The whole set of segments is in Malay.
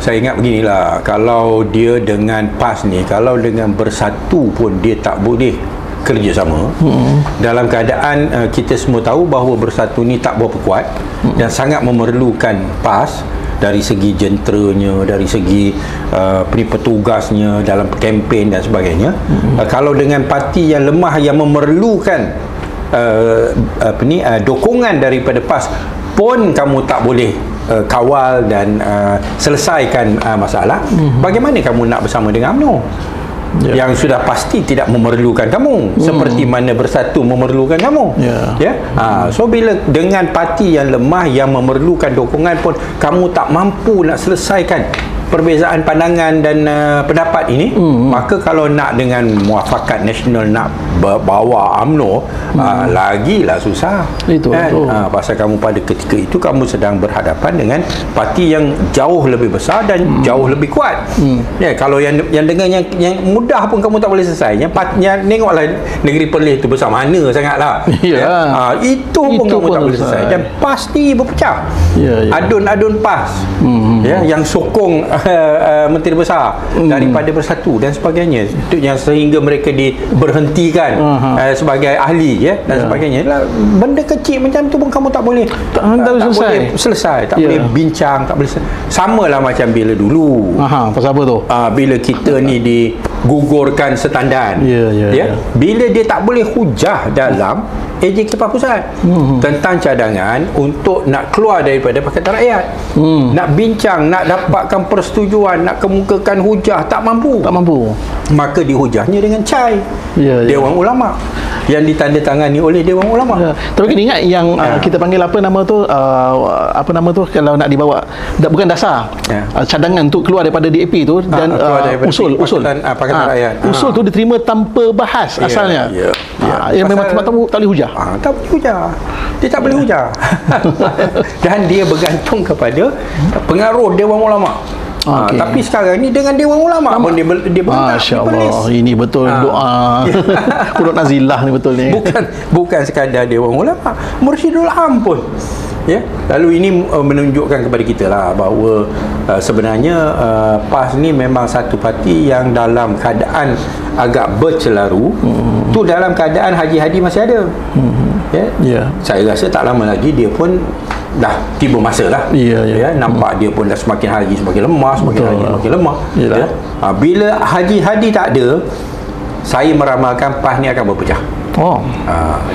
saya ingat beginilah, kalau dia dengan PAS ni, kalau dengan Bersatu pun dia tak boleh kerjasama. Dalam keadaan kita semua tahu bahawa Bersatu ni tak berapa kuat dan sangat memerlukan PAS dari segi jenteranya, dari segi petugasnya dalam kempen dan sebagainya. Kalau dengan parti yang lemah yang memerlukan dokongan daripada PAS pun kamu tak boleh kawal dan selesaikan masalah, bagaimana kamu nak bersama dengan UMNO yang sudah pasti tidak memerlukan kamu seperti mana Bersatu memerlukan kamu. So bila dengan parti yang lemah yang memerlukan dokongan pun kamu tak mampu nak selesaikan perbezaan pandangan dan pendapat ini, maka kalau nak dengan muafakat nasional, nak bawa UMNO, lagilah susah. Itu kan? Pasal kamu pada ketika itu kamu sedang berhadapan dengan parti yang jauh lebih besar dan jauh lebih kuat. Kalau yang dengan yang mudah pun kamu tak boleh selesai. Yang tengoklah negeri Perlis itu besar mana sangatlah. Itu pun kamu tak boleh selesai. Dan pasti berpecah. Adun-adun PAS yang sokong Menteri Besar daripada Bersatu dan sebagainya, itu yang sehingga mereka diberhentikan sebagai ahli dan sebagainya. Benda kecil macam tu pun kamu tak boleh selesai, tak boleh bincang, tak boleh samalah macam bila dulu pasal apa tu, bila kita ni digugurkan setandan, bila dia tak boleh hujah dalam AJK Pusat tentang cadangan untuk nak keluar daripada Pakatan Rakyat, nak bincang, nak dapatkan persetujuan, nak kemukakan hujah, tak mampu, maka dihujahnya dengan CAI, Dewan Ulama, yang ditandatangani oleh Dewan Ulama. Tapi kena ingat yang kita panggil apa nama tu kalau nak dibawa bukan dasar, cadangan untuk keluar daripada DAP tu, dan usul Pakatan Rakyat, usul tu diterima tanpa bahas asalnya. Yang memang tak boleh hujah. Tak boleh hujah. Dia tak boleh hujah. Dan dia bergantung kepada pengaruh Dewan Ulama. Tapi sekarang ni dengan Dewan Ulama pun dia Masya Allah, ini betul doa Qurut Nazilah ni betul ni. Bukan sekadar Dewan Ulama, Mursyidul Am pun. Lalu ini menunjukkan kepada kita lah bahawa sebenarnya PAS ni memang satu parti yang dalam keadaan agak bercelaru. Tu dalam keadaan Haji Hadi masih ada. Saya rasa tak lama lagi dia pun dah tiba masa lah. Nampak dia pun dah semakin hari semakin lemah, semakin hari semakin lemah. Bila Haji Hadi tak ada, saya meramalkan PAS ni akan berpecah.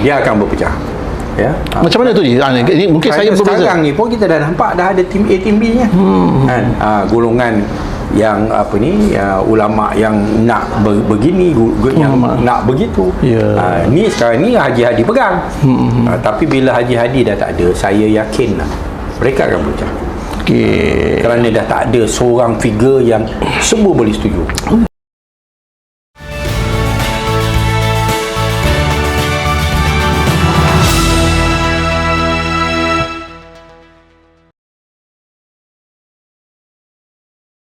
Dia akan berpecah. Macam mana tu ni? Ini mungkin saya berbeza. Sekarang ni pun kita dah nampak dah ada tim A, tim B nya. Golongan yang ulama yang nak begini, yang nak begitu. Ni sekarang ni Haji Hadi pegang. Tapi bila Haji Hadi dah tak ada, saya yakin lah mereka akan pecah. Kerana dah tak ada seorang figure yang semua boleh setuju.